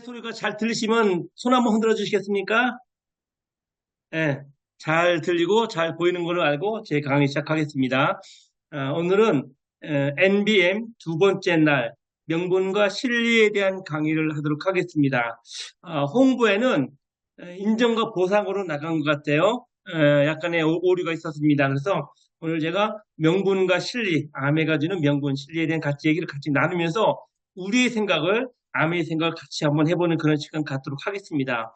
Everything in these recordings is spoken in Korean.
소리가 잘 들리시면 손 한번 흔들어 주시겠습니까? 예, 잘 들리고 잘 보이는 걸로 알고 제 강의 시작하겠습니다. 오늘은 NBM 두 번째 날 명분과 실리에 대한 강의를 하도록 하겠습니다. 홍보에는 인정과 보상으로 나간 것 같아요. 약간의 오류가 있었습니다. 그래서 오늘 제가 명분과 실리, 아메가 주는 명분, 실리에 대한 얘기를 같이 나누면서 우리의 생각을, 아메의 생각을 같이 한번 해보는 그런 시간 갖도록 하겠습니다.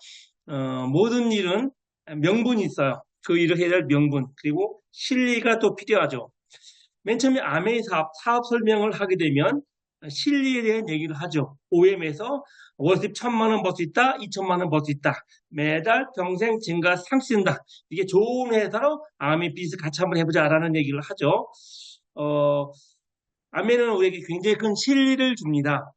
모든 일은 명분이 있어요. 그 일을 해야 될 명분, 그리고 실리가 또 필요하죠. 맨 처음에 아메이 사업 설명을 하게 되면 실리에 대한 얘기를 하죠. OM에서 월수입 1,000만 원 벌 수 있다, 2,000만 원 벌 수 있다. 매달 평생 증가 상승된다. 이게 좋은 회사로 아메 비즈니스 같이 한번 해보자라는 얘기를 하죠. 아메는 우리에게 굉장히 큰 실리를 줍니다.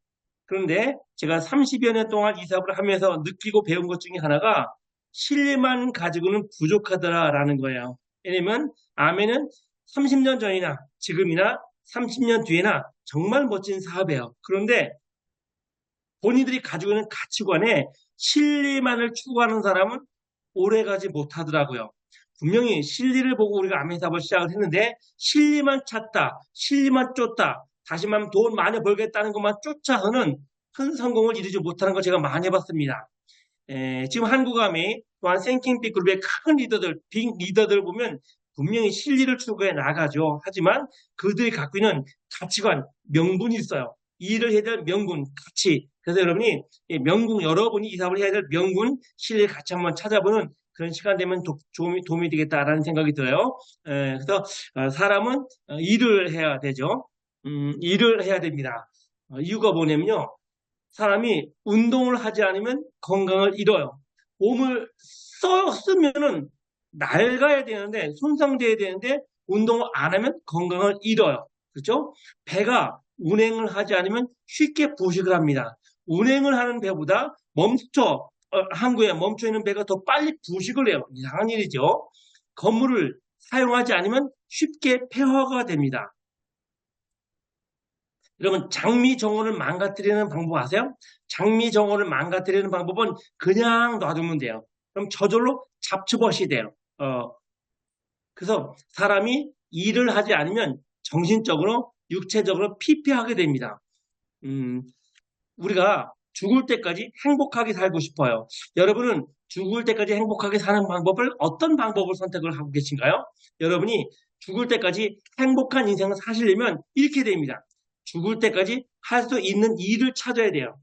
그런데 제가 30여 년 동안 이 사업을 하면서 느끼고 배운 것 중에 하나가 실리만 가지고는 부족하더라라는 거예요. 왜냐면 아메는 30년 전이나 지금이나 30년 뒤에나 정말 멋진 사업이에요. 그런데 본인들이 가지고 있는 가치관에 실리만을 추구하는 사람은 오래가지 못하더라고요. 분명히 실리를 보고 우리가 아메 사업을 시작을 했는데 실리만 찾다, 실리만 쫓다, 다시 말하면 돈 많이 벌겠다는 것만 쫓아서는 큰 성공을 이루지 못하는 걸 제가 많이 해봤습니다. 지금 한국암이 또한 생킹빅 그룹의 큰 리더들, 빅 리더들 보면 분명히 실리를 추구해 나가죠. 하지만 그들이 갖고 있는 가치관, 명분이 있어요. 일을 해야 될 명분, 가치. 그래서 여러분이 명분, 여러분이 이 사업을 해야 될 명분, 실리를 같이 한번 찾아보는 그런 시간 되면 도움이 되겠다라는 생각이 들어요. 그래서 사람은 일을 해야 되죠. 일을 해야 됩니다. 이유가 뭐냐면요. 사람이 운동을 하지 않으면 건강을 잃어요. 몸을 쓰면은 낡아야 되는데, 손상돼야 되는데, 운동을 안 하면 건강을 잃어요. 그렇죠? 배가 운행을 하지 않으면 쉽게 부식을 합니다. 운행을 하는 배보다 항구에 멈춰 있는 배가 더 빨리 부식을 해요. 이상한 일이죠. 건물을 사용하지 않으면 쉽게 폐허가 됩니다. 여러분, 장미 정원을 망가뜨리는 방법 아세요? 장미 정원을 망가뜨리는 방법은 그냥 놔두면 돼요. 그럼 저절로 잡초밭이 돼요. 그래서 사람이 일을 하지 않으면 정신적으로, 육체적으로 피폐하게 됩니다. 음, 우리가 죽을 때까지 행복하게 살고 싶어요. 여러분은 죽을 때까지 행복하게 사는 방법을 어떤 방법을 선택을 하고 계신가요? 여러분이 죽을 때까지 행복한 인생을 사시려면 이렇게 됩니다. 죽을 때까지 할 수 있는 일을 찾아야 돼요.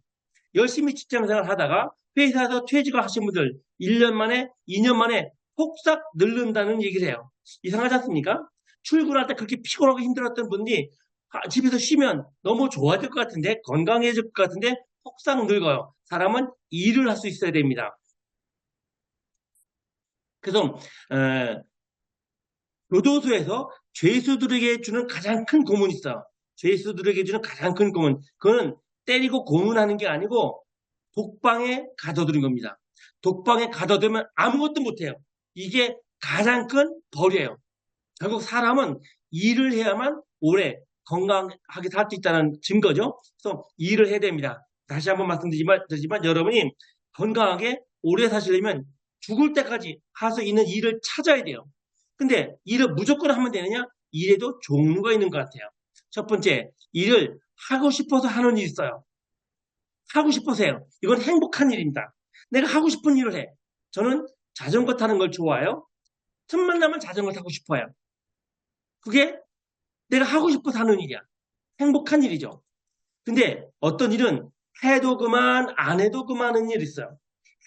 열심히 직장생활 하다가 회사에서 퇴직을 하신 분들 1년 만에, 2년 만에 폭삭 늙는다는 얘기를 해요. 이상하지 않습니까? 출근할 때 그렇게 피곤하고 힘들었던 분이 집에서 쉬면 너무 좋아질 것 같은데, 건강해질 것 같은데 폭삭 늙어요. 사람은 일을 할 수 있어야 됩니다. 그래서 교도소에서 죄수들에게 주는 가장 큰 고문이 있어요. 죄수들에게 주는 가장 큰 고문. 그거는 때리고 고문하는 게 아니고 독방에 가둬두는 겁니다. 독방에 가둬두면 아무것도 못해요. 이게 가장 큰 벌이에요. 결국 사람은 일을 해야만 오래 건강하게 살 수 있다는 증거죠. 그래서 일을 해야 됩니다. 다시 한번 말씀드리지만 여러분이 건강하게 오래 사시려면 죽을 때까지 할 수 있는 일을 찾아야 돼요. 근데 일을 무조건 하면 되느냐? 일에도 종류가 있는 것 같아요. 첫 번째, 일을 하고 싶어서 하는 일이 있어요. 하고 싶어서 해요. 이건 행복한 일입니다. 내가 하고 싶은 일을 해. 저는 자전거 타는 걸 좋아해요. 틈만 나면 자전거 타고 싶어요. 그게 내가 하고 싶어서 하는 일이야. 행복한 일이죠. 근데 어떤 일은 해도 그만, 안 해도 그만한 일이 있어요.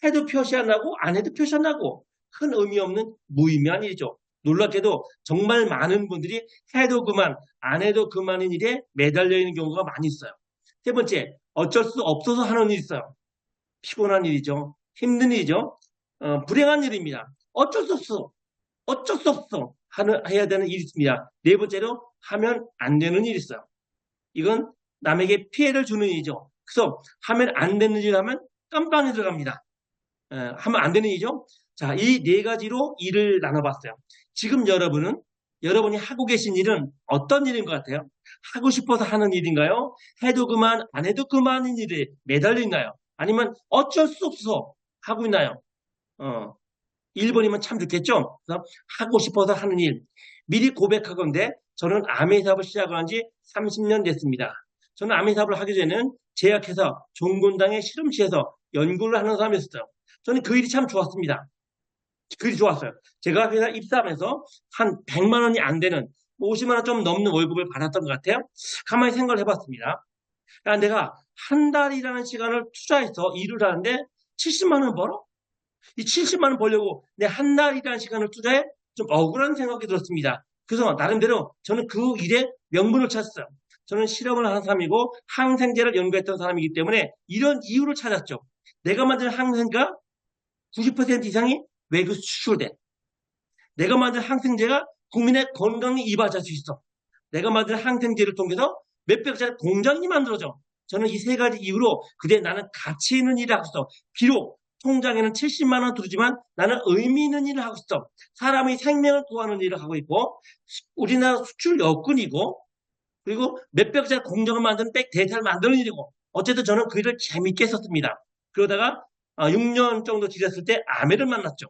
해도 표시 안 나고, 안 해도 표시 안 나고, 큰 의미 없는 무의미한 일이죠. 놀랍게도 정말 많은 분들이 해도 그만, 안 해도 그만한 일에 매달려 있는 경우가 많이 있어요. 세 번째, 어쩔 수 없어서 하는 일이 있어요. 피곤한 일이죠. 힘든 일이죠. 불행한 일입니다. 어쩔 수 없어. 어쩔 수 없어. 해야 되는 일이 있습니다. 네 번째로 하면 안 되는 일이 있어요. 이건 남에게 피해를 주는 일이죠. 그래서 하면 안 되는 일을 하면 깜빵에 들어갑니다. 하면 안 되는 일이죠. 자, 이 네 가지로 일을 나눠봤어요. 지금 여러분이 하고 계신 일은 어떤 일인 것 같아요? 하고 싶어서 하는 일인가요? 해도 그만, 안 해도 그만인 일에 매달려 있나요? 아니면 어쩔 수 없어 하고 있나요? 1번이면 참 좋겠죠? 그래서 하고 싶어서 하는 일. 미리 고백하건대 저는 아메 사업을 시작한 지 30년 됐습니다. 저는 아메 사업을 하기 전에는 제약회사 종군당의 실험실에서 연구를 하는 사람이었어요. 저는 그 일이 참 좋았습니다. 그 일이 좋았어요. 제가 회사 입사하면서 한 100만 원이 안 되는 50만 원 좀 넘는 월급을 받았던 것 같아요. 가만히 생각을 해봤습니다. 내가 한 달이라는 시간을 투자해서 일을 하는데 70만 원 벌어? 이 70만 원 벌려고 내 한 달이라는 시간을 투자해? 좀 억울한 생각이 들었습니다. 그래서 나름대로 저는 그 일에 명분을 찾았어요. 저는 실험을 하는 사람이고 항생제를 연구했던 사람이기 때문에 이런 이유를 찾았죠. 내가 만든 항생제가 90% 이상이 외국 수출돼. 내가 만든 항생제가 국민의 건강에 이바지할 수 있어. 내가 만든 항생제를 통해서 몇백짜리 공장이 만들어져. 저는 이 세 가지 이유로 그래 나는 가치 있는 일을 하고 있어. 비록 통장에는 70만 원 들지만 나는 의미 있는 일을 하고 있어. 사람의 생명을 구하는 일을 하고 있고 우리나라 수출 여건이고 그리고 몇백짜리 공장을 만드는 대사를 만드는 일이고 어쨌든 저는 그 일을 재밌게 했었습니다. 그러다가 6년 정도 지났을 때 아내를 만났죠.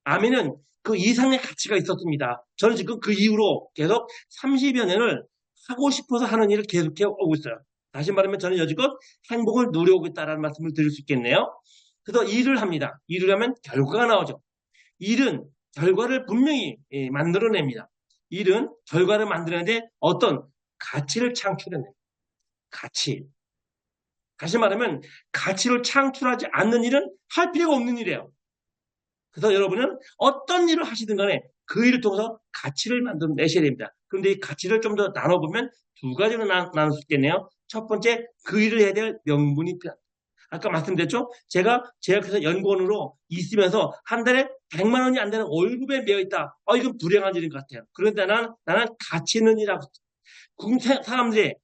아미는 그 이상의 가치가 있었습니다. 저는 지금 그 이후로 계속 30여 년을 하고 싶어서 하는 일을 계속해 오고 있어요. 다시 말하면 저는 여지껏 행복을 누려오고 있다는 말씀을 드릴 수 있겠네요. 그래서 일을 합니다. 일을 하면 결과가 나오죠. 일은 결과를 분명히 만들어냅니다. 일은 결과를 만들어내는데 어떤 가치를 창출해내요. 가치. 다시 말하면 가치를 창출하지 않는 일은 할 필요가 없는 일이에요. 그래서 여러분은 어떤 일을 하시든 간에 그 일을 통해서 가치를 만들어내셔야 됩니다. 그런데 이 가치를 좀 더 나눠보면 두 가지로 나눌 수 있겠네요. 첫 번째, 그 일을 해야 될 명분이 필요합니다. 아까 말씀드렸죠? 제가 제약회사 연구원으로 있으면서 한 달에 100만 원이 안 되는 월급에 매여 있다. 이건 불행한 일인 것 같아요. 그런데 나는 가치 있는 일하고 사람들이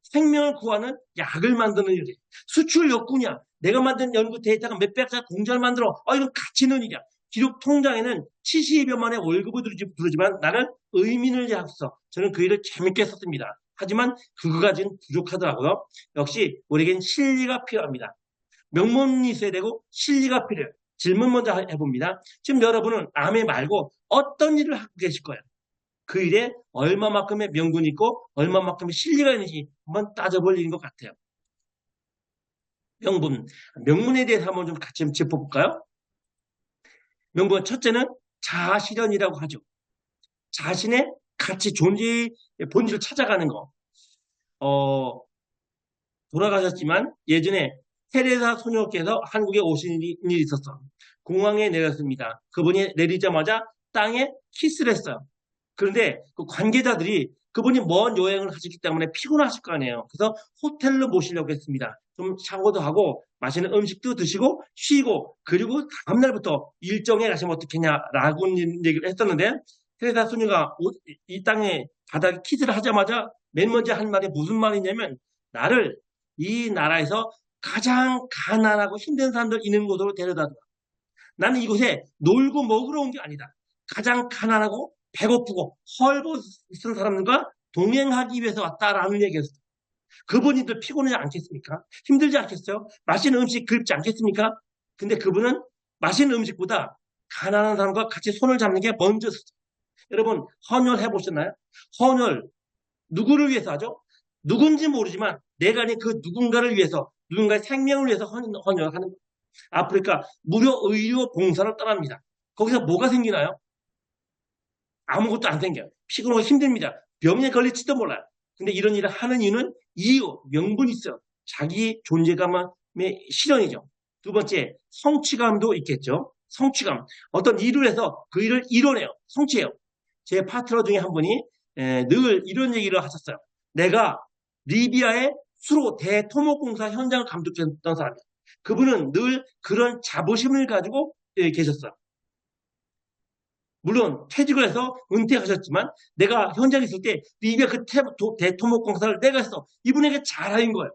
생명을 구하는 약을 만드는 일이에요. 수출 욕구냐? 내가 만든 연구 데이터가 몇백 자 공장을 만들어. 이건 가치 있는 일이야. 비록 통장에는 70여만의 월급을 들지만 나는 의미를 잡았어. 저는 그 일을 재밌게 했었습니다. 하지만 그거까지는 부족하더라고요. 역시 우리에겐 실리가 필요합니다. 명문이 있어야 되고 실리가 필요해요. 질문 먼저 해봅니다. 지금 여러분은 아메 말고 어떤 일을 하고 계실 거예요? 그 일에 얼마만큼의 명분이 있고 얼마만큼의 실리가 있는지 한번 따져볼 일인 것 같아요. 명문에 대해서 한번 좀 같이 짚어볼까요? 명분 첫째는 자아실현이라고 하죠. 자신의 가치, 존재의 본질을 찾아가는 거. 돌아가셨지만 예전에 테레사 소녀께서 한국에 오신 일이 있었어. 공항에 내렸습니다. 그분이 내리자마자 땅에 키스를 했어요. 그런데 그 관계자들이 그분이 먼 여행을 하셨기 때문에 피곤하실 거 아니에요. 그래서 호텔로 모시려고 했습니다. 좀 샤워도 하고 맛있는 음식도 드시고 쉬고 그리고 다음날부터 일정에 가시면 어떻겠냐라고 얘기를 했었는데 테레사 소녀가 이 땅에 바닥에 키스를 하자마자 맨 먼저 한 말이 무슨 말이냐면 나를 이 나라에서 가장 가난하고 힘든 사람들 있는 곳으로 데려다 줘. 나는 이곳에 놀고 먹으러 온 게 아니다. 가장 가난하고 배고프고 헐벗은 사람들과 동행하기 위해서 왔다라는 얘기였어요. 그분이들 피곤하지 않겠습니까? 힘들지 않겠어요? 맛있는 음식 그립지 않겠습니까? 근데 그분은 맛있는 음식보다 가난한 사람과 같이 손을 잡는 게 먼저였어요. 여러분 헌혈 해보셨나요? 헌혈 누구를 위해서 하죠? 누군지 모르지만 내가 아닌 그 누군가를 위해서 누군가의 생명을 위해서 헌혈하는 거예요. 아프리카 무료 의료 봉사를 떠납니다. 거기서 뭐가 생기나요? 아무것도 안 생겨요. 피곤하고 힘듭니다. 병에 걸릴지도 몰라요. 근데 이런 일을 하는 이유는 이유, 명분이 있어요. 자기 존재감의 실현이죠. 두 번째, 성취감도 있겠죠. 성취감. 어떤 일을 해서 그 일을 이뤄내요. 성취해요. 제 파트너 중에 한 분이 늘 이런 얘기를 하셨어요. 내가 리비아의 수로 대토목공사 현장을 감독했던 사람이에요. 그분은 늘 그런 자부심을 가지고 계셨어요. 물론 퇴직을 해서 은퇴하셨지만 내가 현장에 있을 때 리비아 그 대토목공사를 내가 했어. 이분에게 자랑인 거예요.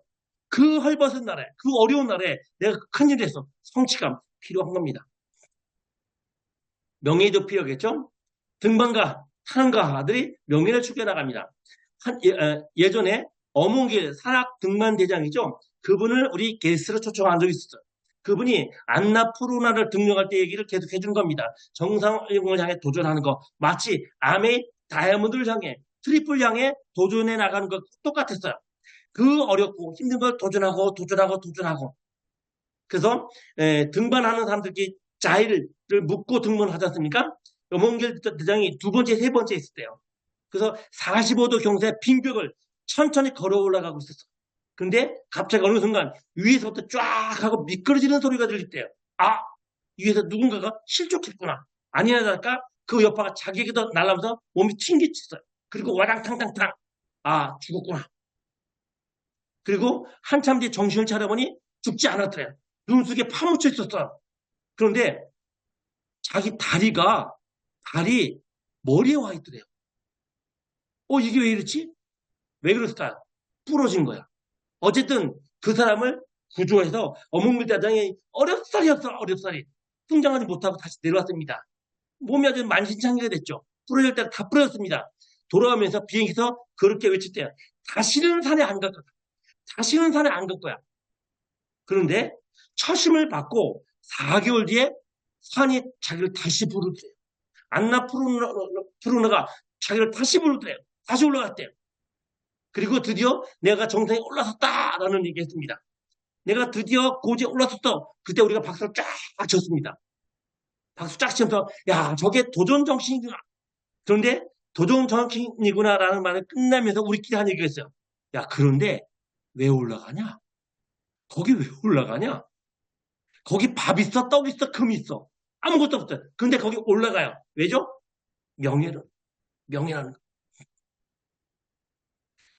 그 헐벗은 나라에 그 어려운 나라에 내가 큰일을 했어. 성취감 필요한 겁니다. 명예도 필요하겠죠. 등반가 산악가들이 명예를 추구해 나갑니다. 예전에 어몽길 산악 등반 대장이죠. 그분을 우리 게스트로 초청한 적이 있었어요. 그분이 안나푸르나를 등록할 때 얘기를 계속 해주는 겁니다. 정상을 향해 도전하는 거. 마치 암의 다이아몬드를 향해, 트리플 향해 도전해 나가는 것 똑같았어요. 그 어렵고 힘든 걸 도전하고. 그래서 등반하는 사람들끼리 자의를 묻고 등반을 하지 않습니까? 염원길 대장이 두 번째, 세 번째 있을 때요. 그래서 45도 경사의 빙벽을 천천히 걸어 올라가고 있었어. 근데 갑자기 어느 순간 위에서부터 쫙 하고 미끄러지는 소리가 들릴 때요. 아, 위에서 누군가가 실족했구나. 아니나 다를까 그 여파가 자기에게도 날아오면서 몸이 튕기쳤어요. 그리고 와당탕탕탕. 아, 죽었구나. 그리고 한참 뒤에 정신을 차려보니 죽지 않았더래요. 눈 속에 파묻혀 있었어요. 그런데 자기 다리 머리에 와 있더래요. 이게 왜 이렇지? 왜 그랬을까요? 부러진 거야. 어쨌든 그 사람을 구조해서 어묵밀대장이 어렵사리 성장하지 못하고 다시 내려왔습니다. 몸이 아주 만신창이가 됐죠. 부러질 때가 다 부러졌습니다. 돌아오면서 비행기에서 그렇게 외칠 때요. 다시는 산에 안 갈 거야. 다시는 산에 안 갈 거야. 그런데 처심을 받고 4개월 뒤에 산이 자기를 다시 부르더래요. 안나푸르나가 자기를 다시 부르더래요. 다시 올라갔대요. 그리고 드디어 내가 정상에 올라섰다라는 얘기했습니다. 내가 드디어 고지에 올라섰어. 그때 우리가 박수를 쫙 쳤습니다. 박수 쫙 치면서 야, 저게 도전 정신이구나. 그런데 도전 정신이구나라는 말을 끝나면서 우리끼리 한 얘기가 있어요. 야, 그런데 왜 올라가냐? 거기 왜 올라가냐? 거기 밥 있어, 떡 있어, 금 있어. 아무것도 없어요. 근데 거기 올라가요. 왜죠? 명예라는 거.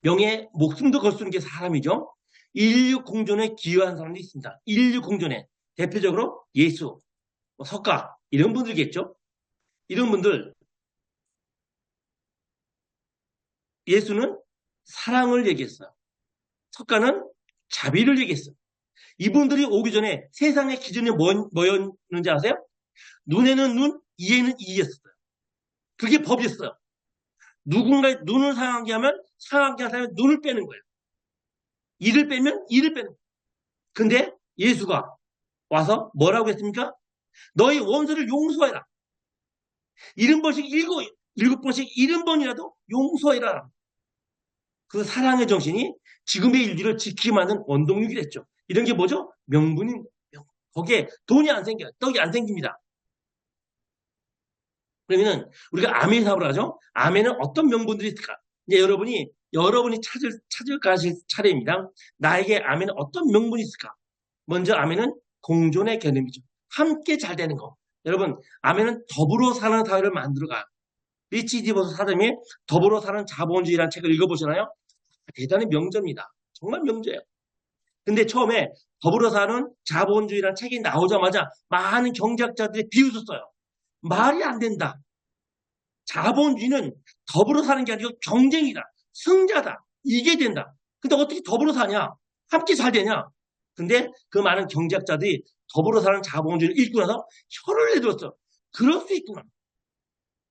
명예, 목숨도 걸 수 있는 게 사람이죠. 인류 공존에 기여한 사람이 있습니다. 인류 공존에. 대표적으로 예수, 석가, 이런 분들이겠죠. 이런 분들, 예수는 사랑을 얘기했어요. 석가는 자비를 얘기했어요. 이분들이 오기 전에 세상의 기준이 뭐였는지 아세요? 눈에는 눈, 이에는 이였어요. 그게 법이었어요. 누군가의 눈을 상하게 하면 상하게 한 사람이 눈을 빼는 거예요. 이를 빼면 이를 빼는 거예요. 근데 예수가 와서 뭐라고 했습니까? 너희 원수를 용서해라. 70번씩 일곱 번씩 70번이라도 용서해라. 그 사랑의 정신이 지금의 인류를 지키게 만든 원동력이 됐죠. 이런 게 뭐죠? 명분인 거예요. 거기에 돈이 안 생겨요. 떡이 안 생깁니다. 그러면은 우리가 아멘 사업을 하죠. 아멘은 어떤 명분들이 있을까? 이제 여러분이 찾을 가실 차례입니다. 나에게 아멘은 어떤 명분이 있을까? 먼저 아멘은 공존의 개념이죠. 함께 잘 되는 거. 여러분, 아멘은 더불어 사는 사회를 만들어가요. 리치 디버스 사람이 더불어 사는 자본주의라는 책을 읽어보시나요? 대단히 명저입니다. 정말 명저예요. 근데 처음에 더불어 사는 자본주의라는 책이 나오자마자 많은 경제학자들이 비웃었어요. 말이 안 된다. 자본주의는 더불어 사는 게 아니고 경쟁이다. 승자다. 이게 된다. 근데 어떻게 더불어 사냐? 함께 잘 되냐? 근데 그 많은 경제학자들이 더불어 사는 자본주의를 읽고 나서 혀를 내들었어. 그럴 수 있구나.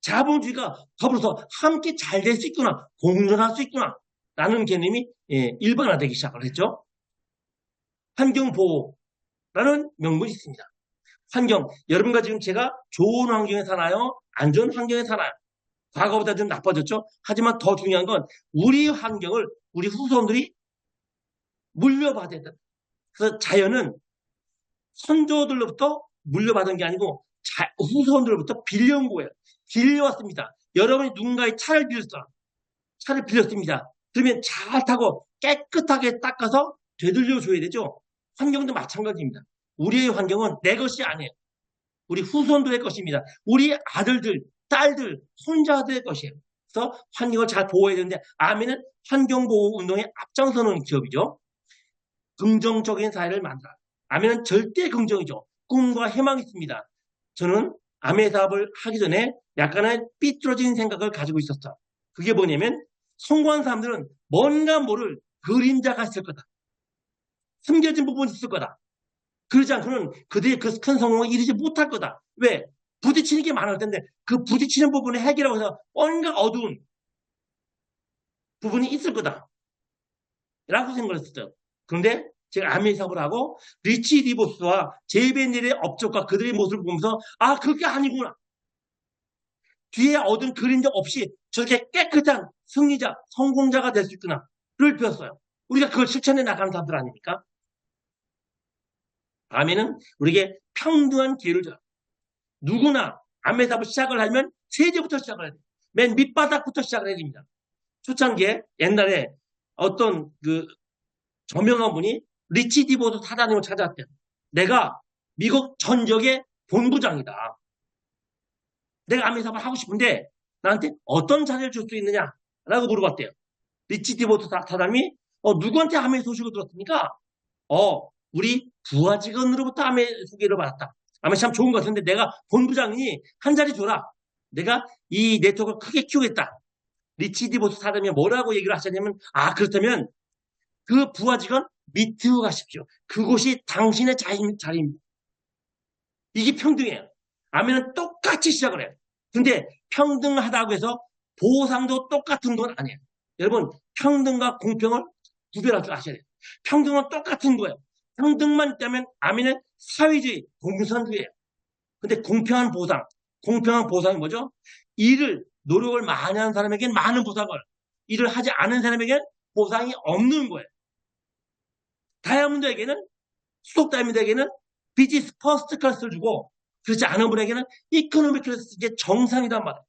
자본주의가 더불어서 함께 잘 될 수 있구나. 공존할 수 있구나. 라는 개념이 일반화되기 시작을 했죠. 환경보호라는 명분이 있습니다. 여러분과 지금 제가 좋은 환경에 사나요? 안 좋은 환경에 사나요? 과거보다 좀 나빠졌죠? 하지만 더 중요한 건 우리 환경을 우리 후손들이 물려받아야 된다. 그래서 자연은 선조들로부터 물려받은 게 아니고 후손들로부터 빌려온 거예요. 빌려왔습니다. 여러분이 누군가의 차를 빌렸습니다. 그러면 잘 타고 깨끗하게 닦아서 되돌려줘야 되죠. 환경도 마찬가지입니다. 우리의 환경은 내 것이 아니에요. 우리 후손들의 것입니다. 우리 아들들, 딸들, 손자들의 것이에요. 그래서 환경을 잘 보호해야 되는데 아멘은 환경보호운동에 앞장서는 기업이죠. 긍정적인 사회를 만들어요. 아멘은 절대 긍정이죠. 꿈과 희망이 있습니다. 저는 아멘 사업을 하기 전에 약간의 삐뚤어진 생각을 가지고 있었어요. 그게 뭐냐면 성공한 사람들은 뭔가 모를 그림자가 있을 거다. 숨겨진 부분이 있을 거다. 그러지 않고는 그들의 그 큰 성공을 이루지 못할 거다. 왜? 부딪히는 게 많을 텐데 그 부딪히는 부분을 해결하고 해서 뭔가 어두운 부분이 있을 거다. 라고 생각을 했어요. 그런데 제가 아메 사업을 하고 리치 디보스와 제이베닐의 업적과 그들의 모습을 보면서 아 그게 아니구나. 뒤에 얻은 그림자 없이 저렇게 깨끗한 승리자, 성공자가 될 수 있구나를 배웠어요. 우리가 그걸 실천해 나가는 사람들 아닙니까? 아멘은 우리에게 평등한 기회를 줘요. 누구나 아멘 사업을 시작을 하면 세제부터 시작을 해야 돼요. 맨 밑바닥부터 시작을 해야 됩니다. 초창기에 옛날에 어떤 그 저명한 분이 리치 디보스 사장님을 찾아왔대요. 내가 미국 전적의 본부장이다. 내가 아멘 사업을 하고 싶은데 나한테 어떤 자료를 줄 수 있느냐라고 물어봤대요. 리치 디보스 사장님이 누구한테 아멘 소식을 들었습니까? 우리 부하 직원으로부터 아멘 소개를 받았다. 아멘 참 좋은 것 같은데 내가 본부장이 한 자리 줘라. 내가 이 네트워크를 크게 키우겠다. 리치 디보스 사장님이 뭐라고 얘기를 하셨냐면 그렇다면 그 부하 직원 밑으로 가십시오. 그곳이 당신의 자리입니다. 이게 평등해요. 아멘은 똑같이 시작을 해요. 근데 평등하다고 해서 보상도 똑같은 건 아니에요. 여러분 평등과 공평을 구별할 줄 아셔야 돼요. 평등은 똑같은 거예요. 평등만 있다면 아멘은 사회주의, 공산주의예요. 근데 공평한 보상이 뭐죠? 노력을 많이 하는 사람에게는 많은 보상을, 일을 하지 않은 사람에게는 보상이 없는 거예요. 수석 다이아몬드에게는 비즈니스 퍼스트 클래스를 주고 그렇지 않은 분에게는 이코노미 클래스, 이게 정상이란 말이에요.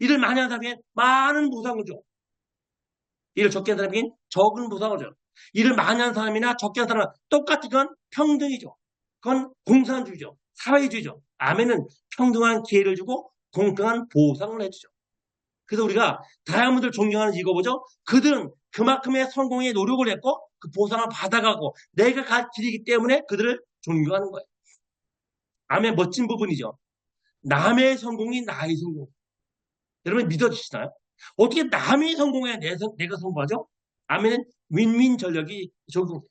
일을 많이 하는 사람에게는 많은 보상을 줘. 일을 적게 하는 사람에게는 적은 보상을 줘요. 일을 많이 하는 사람이나 적게 하는 사람은 똑같은 건 평등이죠. 그건 공산주의죠. 사회주의죠. 아멘은 평등한 기회를 주고 공평한 보상을 해주죠. 그래서 우리가 다이아몬드를 존경하는 이거 보죠. 그들은 그만큼의 성공에 노력을 했고 그 보상을 받아가고 내가 갈 길이기 때문에 그들을 존경하는 거예요. 아멘 멋진 부분이죠. 남의 성공이 나의 성공. 여러분 믿어주시나요? 어떻게 남이 성공해야 내가 성공하죠? 아멘은 윈윈 전략이 적용돼요.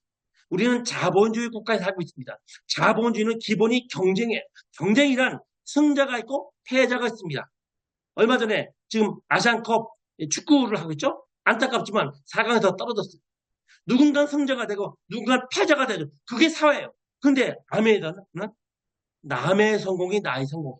우리는 자본주의 국가에 살고 있습니다. 자본주의는 기본이 경쟁이에요. 경쟁이란 승자가 있고 패자가 있습니다. 얼마 전에 지금 아시안컵 축구를 하고 있죠? 안타깝지만 4강에서 떨어졌어요. 누군가는 승자가 되고 누군가는 패자가 되죠. 그게 사회예요. 근데 아멘에서는 남의 성공이 나의 성공.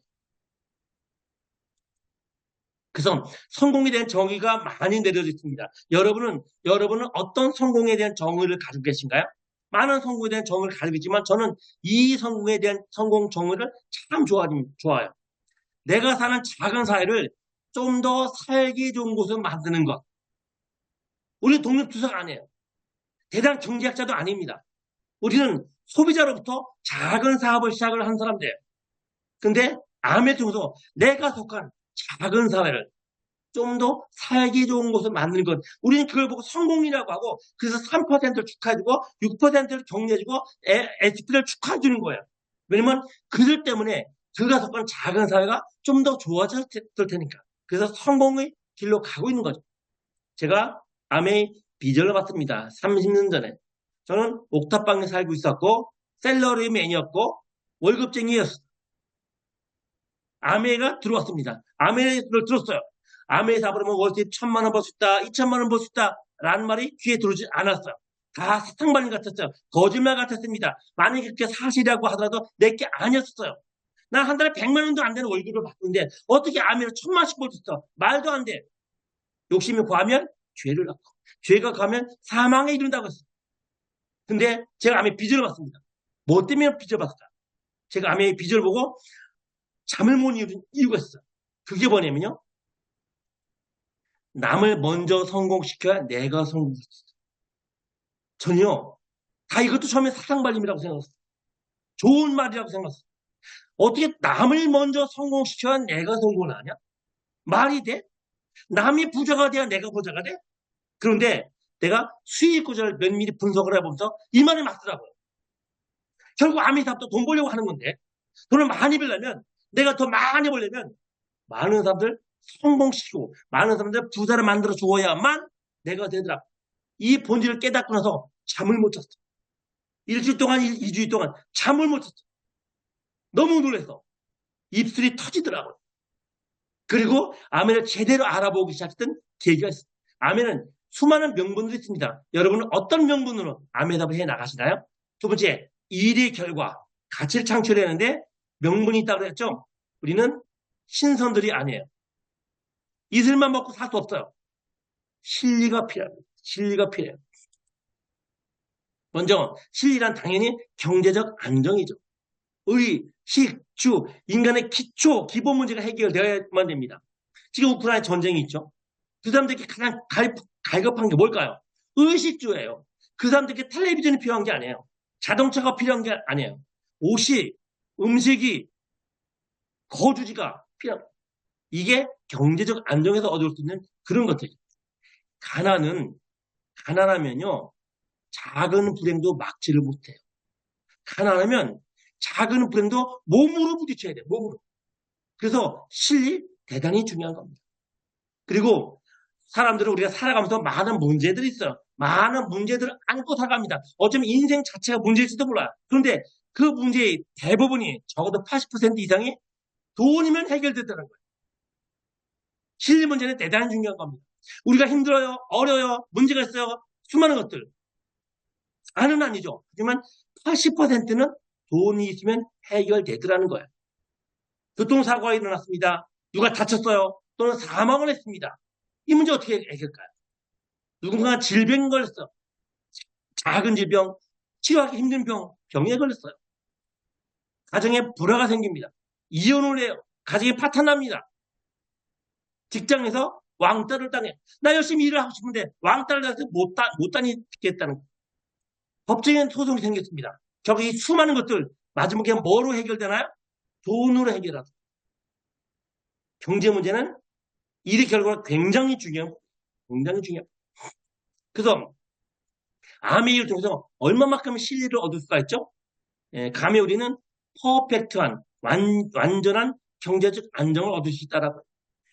그래서 성공에 대한 정의가 많이 내려져 있습니다. 여러분은 어떤 성공에 대한 정의를 가지고 계신가요? 많은 성공에 대한 정의를 가지고 있지만 저는 이 성공에 대한 성공 정의를 참 좋아요. 내가 사는 작은 사회를 좀 더 살기 좋은 곳을 만드는 것. 우리 독립투사가 아니에요. 대단한 경제학자도 아닙니다. 우리는 소비자로부터 작은 사업을 시작을 한 사람들이에요. 근데 암에 통해서 내가 속한 작은 사회를 좀 더 살기 좋은 곳을 만드는 것. 우리는 그걸 보고 성공이라고 하고 그래서 3%를 축하해주고 6%를 격려해주고 SP를 축하해주는 거예요. 왜냐면 그들 때문에 그가 속한 작은 사회가 좀 더 좋아졌을 테니까. 그래서 성공의 길로 가고 있는 거죠. 제가 아메이 비전을 봤습니다. 30년 전에. 저는 옥탑방에 살고 있었고 셀러리맨이었고 월급쟁이였어요. 아메이가 들어왔습니다. 아메이를 들었어요. 아메이 사업으로 월세 1,000만 원 벌 수 있다, 2,000만 원 벌 수 있다 라는 말이 귀에 들어오지 않았어요. 다 사탕발림 같았어요. 거짓말 같았습니다. 만약에 그게 사실이라고 하더라도 내게 아니었어요. 난 한 달에 100만 원도 안 되는 월급을 받는데 어떻게 아메이로 1,000만씩 벌 수 있어? 말도 안 돼. 욕심이 과하면 죄를 낳고 죄가 가면 사망에 이른다고 했어요. 근데 제가 아메이 비전을 봤습니다. 뭐 때문에 비전을 봤을까? 제가 아메이 비전을 보고 잠을 못 이룬 이유가 있어요. 그게 뭐냐면요. 남을 먼저 성공시켜야 내가 성공했어요. 전혀 다 이것도 처음에 사탕발림이라고 생각했어요. 좋은 말이라고 생각했어요. 어떻게 남을 먼저 성공시켜야 내가 성공을 하냐? 말이 돼? 남이 부자가 돼야 내가 부자가 돼? 그런데 내가 수익 구조를 면밀히 분석을 해보면서 이 말이 맞더라고요. 결국 아미사업도 돈 벌려고 하는 건데 돈을 많이 벌려면 내가 더 많이 벌려면 많은 사람들 성공시키고 많은 사람들 부자를 만들어 주어야만 내가 되더라. 이 본질을 깨닫고 나서 잠을 못 잤어. 일주일 동안, 2주일 동안 잠을 못 잤어. 너무 놀라서 입술이 터지더라고요. 그리고 아멘을 제대로 알아보기 시작했던 계기가 있어요. 아멘은 수많은 명분들이 있습니다. 여러분은 어떤 명분으로 아메답을 해 나가시나요? 두 번째, 일의 결과, 가치를 창출해내는데 명분이 있다고 그랬죠? 우리는 신선들이 아니에요. 이슬만 먹고 살 수 없어요. 실리가 필요합니다. 실리가 필요해요. 먼저 실리란 당연히 경제적 안정이죠. 의, 식, 주, 인간의 기초, 기본 문제가 해결되어야만 됩니다. 지금 우크라이나 전쟁이 있죠. 그 사람들께 가장 갈급한 게 뭘까요? 의식주예요. 그 사람들께 텔레비전이 필요한 게 아니에요. 자동차가 필요한 게 아니에요. 옷이, 음식이, 거주지가 필요한, 이게 경제적 안정에서 얻을 수 있는 그런 것들이죠. 가난하면요, 작은 불행도 막지를 못해요. 가난하면 작은 불행도 몸으로 부딪혀야 돼요. 몸으로. 그래서 실리 대단히 중요한 겁니다. 그리고 사람들은 우리가 살아가면서 많은 문제들이 있어요. 많은 문제들을 안고 살아갑니다. 어쩌면 인생 자체가 문제일지도 몰라요. 그런데 그 문제의 대부분이 적어도 80% 이상이 돈이면 해결됐다는 거예요. 실리 문제는 대단히 중요한 겁니다. 우리가 힘들어요, 어려요, 문제가 있어요, 수많은 것들. 다는 아니죠. 하지만 80%는 돈이 있으면 해결되더라는 거예요. 교통사고가 일어났습니다. 누가 다쳤어요. 또는 사망을 했습니다. 이 문제 어떻게 해결할까요? 누군가 질병 걸렸어. 작은 질병, 치료하기 힘든 병에 걸렸어요. 가정에 불화가 생깁니다. 이혼을 해요. 가정이 파탄납니다. 직장에서 왕따를 당해. 나 열심히 일을 하고 싶은데 왕따를 당해서 못 다니겠다는 거예요. 법적인 소송이 생겼습니다. 결국 이 수많은 것들 마지막에 뭐로 해결되나요? 돈으로 해결하죠. 경제 문제는 일의 결과가 굉장히 중요합니다. 굉장히 중요합니다. 그래서 암의 일을 통해서 얼마만큼 실리를 얻을 수가 있죠? 감히 우리는 퍼펙트한 완전한 경제적 안정을 얻을 수 있다라고.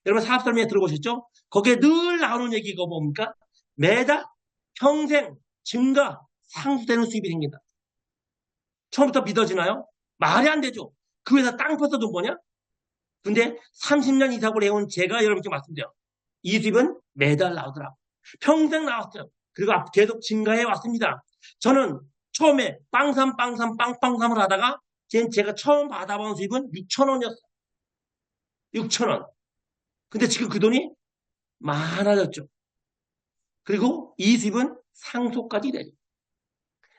여러분 사업 설명회 들어보셨죠? 거기에 늘 나오는 얘기가 뭡니까? 매달 평생 증가 상수되는 수입이 생긴다. 처음부터 믿어지나요? 말이 안 되죠. 그 회사 땅 퍼서 돈 버냐? 근데 30년 이상을 해온 제가 여러분께 말씀드려요. 이 수입은 매달 나오더라고. 평생 나왔어요. 그리고 계속 증가해 왔습니다. 저는 처음에 빵삼을 하다가 제가 처음 받아본 수입은 6,000원이었어요. 6,000원. 근데 지금 그 돈이 많아졌죠. 그리고 이 수입은 상속까지 되죠.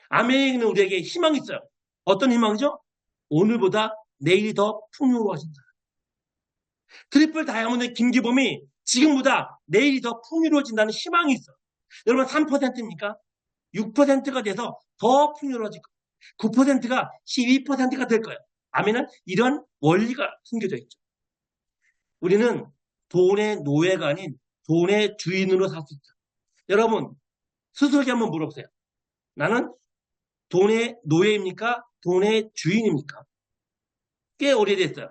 아메리카는 우리에게 희망이 있어요. 어떤 희망이죠? 오늘보다 내일이 더 풍요로워진다. 트리플 다이아몬드 김기범이 지금보다 내일이 더 풍요로워진다는 희망이 있어요. 여러분 3%입니까? 6%가 돼서 더 풍요로워질 거예요. 9%가 12%가 될 거예요. 아멘은 이런 원리가 숨겨져 있죠. 우리는 돈의 노예가 아닌 돈의 주인으로 살 수 있죠. 여러분 스스로에게 한번 물어보세요. 나는 돈의 노예입니까? 돈의 주인입니까? 꽤 오래됐어요.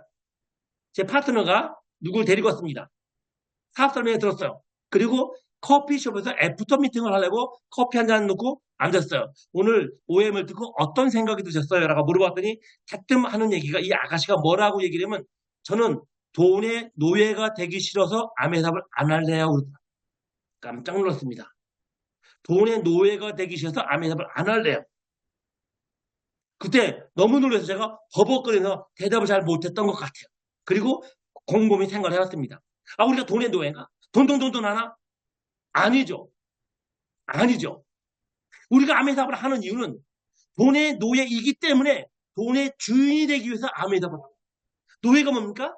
제 파트너가 누굴 데리고 왔습니다. 사업 설명회 들었어요. 그리고 커피숍에서 애프터 미팅을 하려고 커피 한 잔 놓고 앉았어요. 오늘 OM을 듣고 어떤 생각이 드셨어요? 라고 물어봤더니 대뜸 하는 얘기가, 이 아가씨가 뭐라고 얘기를 하면, 저는 돈의 노예가 되기 싫어서 아메답을 안 할래요. 그러더라고요. 깜짝 놀랐습니다. 돈의 노예가 되기 싫어서 아메답을 안 할래요. 그때 너무 놀라서 제가 버벅거리면서 대답을 잘 못했던 것 같아요. 그리고 곰곰이 생각을 해봤습니다. 아, 우리가 돈의 노예인가? 돈 하나? 아니죠. 아니죠. 우리가 아메답을 하는 이유는 돈의 노예이기 때문에 돈의 주인이 되기 위해서 아메답을 합니다. 노예가 뭡니까?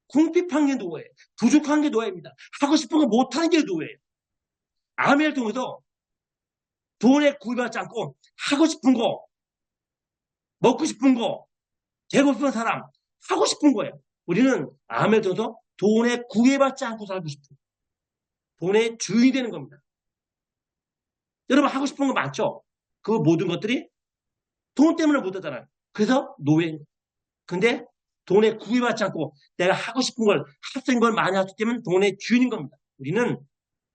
궁핍한 게 노예, 부족한 게 노예입니다. 하고 싶은 거 못하는 게 노예예요. 아메를 통해서 돈에 구애받지 않고 하고 싶은 거, 먹고 싶은 거, 배고픈 사람, 하고 싶은 거예요. 우리는 아메를 통해서 돈에 구애받지 않고 살고 싶은, 돈의 주인이 되는 겁니다. 여러분 하고 싶은 거 많죠? 그 모든 것들이 돈 때문에 못하잖아요. 그래서 노예입니다. 근데 돈에 구애받지 않고 내가 하고 싶은 걸, 할 수 있는 걸 많이 할 수 있다면 돈의 주인인 겁니다. 우리는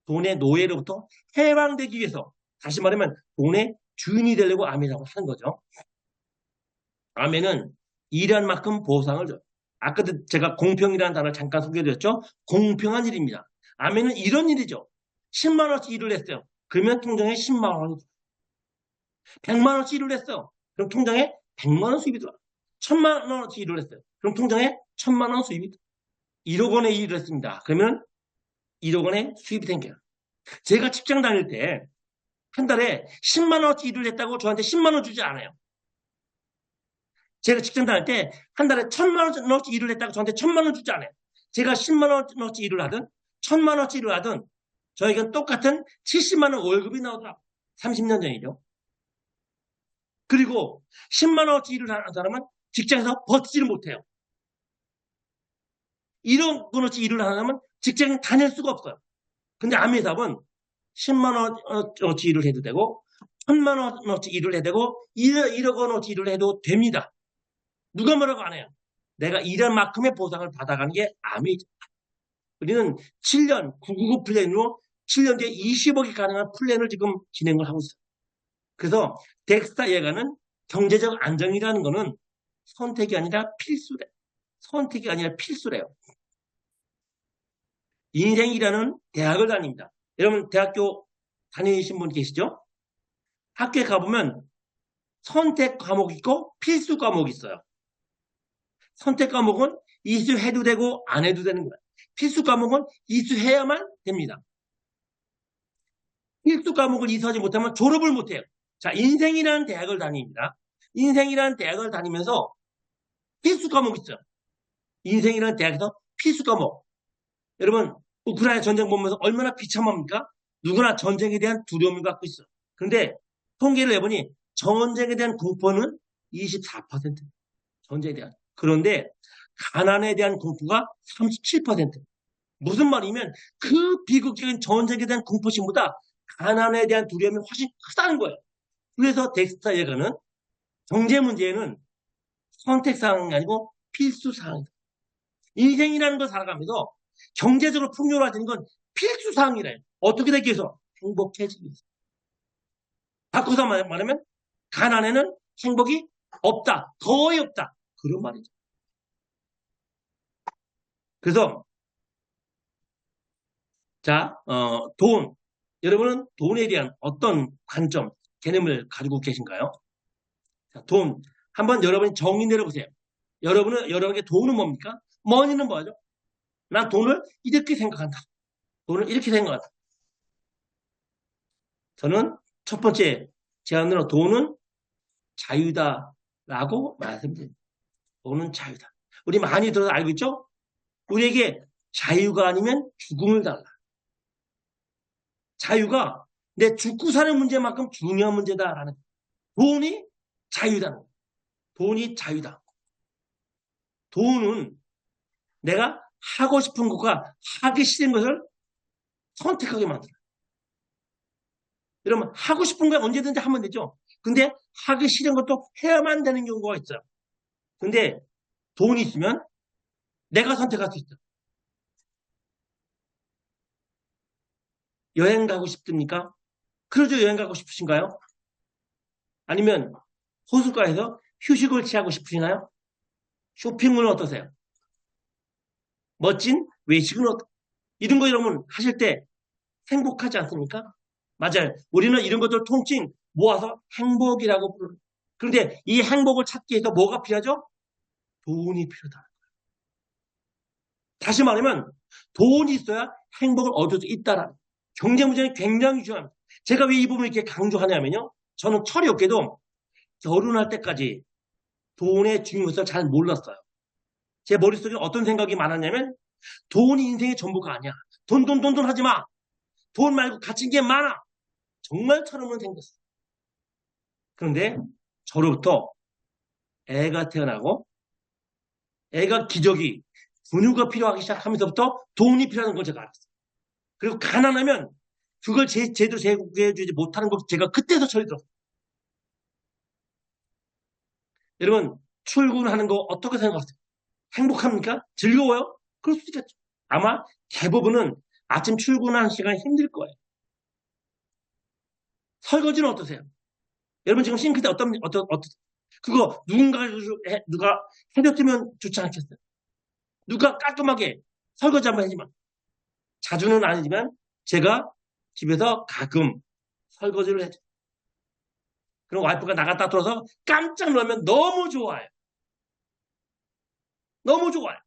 돈의 노예로부터 해방되기 위해서, 다시 말하면 돈의 주인이 되려고 아멘이라고 하는 거죠. 아멘은 일한 만큼 보상을 줘요. 아까도 제가 공평이라는 단어를 잠깐 소개해드렸죠. 공평한 일입니다. 아멘은 이런 일이죠. 10만 원씩 일을 했어요. 그러면 통장에 10만 원이 들어요. 100만 원씩 일을 했어요. 그럼 통장에 100만 원 수입이 들어요. 1000만 원씩 일을 했어요. 그럼 통장에 1000만 원 수입이 들어요. 1억 원의 일을 했습니다. 그러면 1억 원의 수입이 생겨요. 제가 직장 다닐 때 한 달에 10만 원어치 일을 했다고 저한테 10만 원 주지 않아요. 제가 직장 다닐 때 한 달에 1000만 원어치 일을 했다고 저한테 1000만 원 주지 않아요. 제가 10만 원어치 일을 하든 1000만 원어치 일을 하든 저에겐 똑같은 70만 원 월급이 나오더라. 30년 전이죠. 그리고 10만 원어치 일을 하는 사람은 직장에서 버티지를 못해요. 1억 원어치 일을 하는 사람은 직장에 다닐 수가 없어요. 근데 아미답은 10만 원어치 일을 해도 되고 1000만 원어치 일을 해도 되고 1억 원어치 일을 해도 됩니다. 누가 뭐라고 안 해요. 내가 일한 만큼의 보상을 받아가는 게 아미죠. 우리는 7년 999 플랜으로 7년 뒤에 20억이 가능한 플랜을 지금 진행을 하고 있어요. 그래서 덱스타 예가는 경제적 안정이라는 거는 선택이 아니라 필수래. 선택이 아니라 필수래요. 인생이라는 대학을 다닙니다. 여러분 대학교 다니신 분 계시죠? 학교에 가보면 선택 과목이 있고 필수 과목이 있어요. 선택 과목은 이수해도 되고 안 해도 되는 거예요. 필수 과목은 이수해야만 됩니다. 필수 과목을 이수하지 못하면 졸업을 못해요. 자, 인생이라는 대학을 다닙니다. 인생이라는 대학을 다니면서 필수 과목이 있어요. 인생이라는 대학에서 필수 과목. 여러분 우크라이나 전쟁 보면서 얼마나 비참합니까? 누구나 전쟁에 대한 두려움을 갖고 있어. 그런데 통계를 내보니 전쟁에 대한 공포는 24%. 전쟁에 대한. 그런데 가난에 대한 공포가 37%. 무슨 말이면 그 비극적인 전쟁에 대한 공포심보다 가난에 대한 두려움이 훨씬 크다는 거예요. 그래서 덱스터 예가는 경제 문제는 선택사항이 아니고 필수사항이다. 인생이라는 걸 살아가면서 경제적으로 풍요로워지는 건 필수사항이래요. 어떻게 되기 위해서? 행복해지기 위해서. 바꿔서 말하면 가난에는 행복이 없다. 거의 없다. 그런 말이죠. 그래서 자, 돈. 여러분은 돈에 대한 어떤 관점, 개념을 가지고 계신가요? 자, 돈. 한번 여러분이 정의 내려보세요. 여러분에게 돈은 뭡니까? 머니는 뭐죠? 난 돈을 이렇게 생각한다. 돈을 이렇게 생각한다. 저는 첫 번째 제안으로 돈은 자유다라고 말씀드립니다. 돈은 자유다. 우리 많이 들어서 알고 있죠? 우리에게 자유가 아니면 죽음을 달라. 자유가 내 죽고 사는 문제만큼 중요한 문제다라는 돈이 자유다. 돈이 자유다. 돈은 내가 하고 싶은 것과 하기 싫은 것을 선택하게 만들어요. 여러분 하고 싶은 거 언제든지 하면 되죠. 근데 하기 싫은 것도 해야만 되는 경우가 있어요. 근데 돈이 있으면 내가 선택할 수 있어. 여행 가고 싶습니까? 크루즈 여행 가고 싶으신가요? 아니면 호숫가에서 휴식을 취하고 싶으시나요? 쇼핑은 어떠세요? 멋진 외식은 이런 거 여러분 하실 때 행복하지 않습니까? 맞아요. 우리는 이런 것들 통칭 모아서 행복이라고 부르는. 그런데 이 행복을 찾기 위해서 뭐가 필요하죠? 돈이 필요하다. 다시 말하면 돈이 있어야 행복을 얻을 수 있다라는. 경제 문제는 굉장히 중요합니다. 제가 왜 이 부분을 이렇게 강조하냐면요. 저는 철이 없게도 결혼할 때까지 돈의 중요성을 잘 몰랐어요. 제 머릿속에 어떤 생각이 많았냐면 돈이 인생의 전부가 아니야. 돈 하지 마. 돈 말고 갇힌 게 많아. 정말 철없는 생각이었어요. 그런데 저로부터 애가 태어나고 애가 기저귀, 분유가 필요하기 시작하면서부터 돈이 필요한 걸 제가 알았어요. 그리고 가난하면 그걸 제대로 제공해주지 못하는 걸 제가 그때서 철이 들었어요. 여러분 출근하는 거 어떻게 생각하세요? 행복합니까? 즐거워요? 그럴 수 있겠죠. 아마 대부분은 아침 출근하는 시간이 힘들 거예요. 설거지는 어떠세요? 여러분 지금 싱크대 그거 누가 해줬으면 좋지 않겠어요? 누가 깔끔하게 설거지 한번 해주면 자주는 아니지만 제가 집에서 가끔 설거지를 해줘. 그럼 와이프가 나갔다 들어서 깜짝 놀라면 너무 좋아요. 너무 좋아요.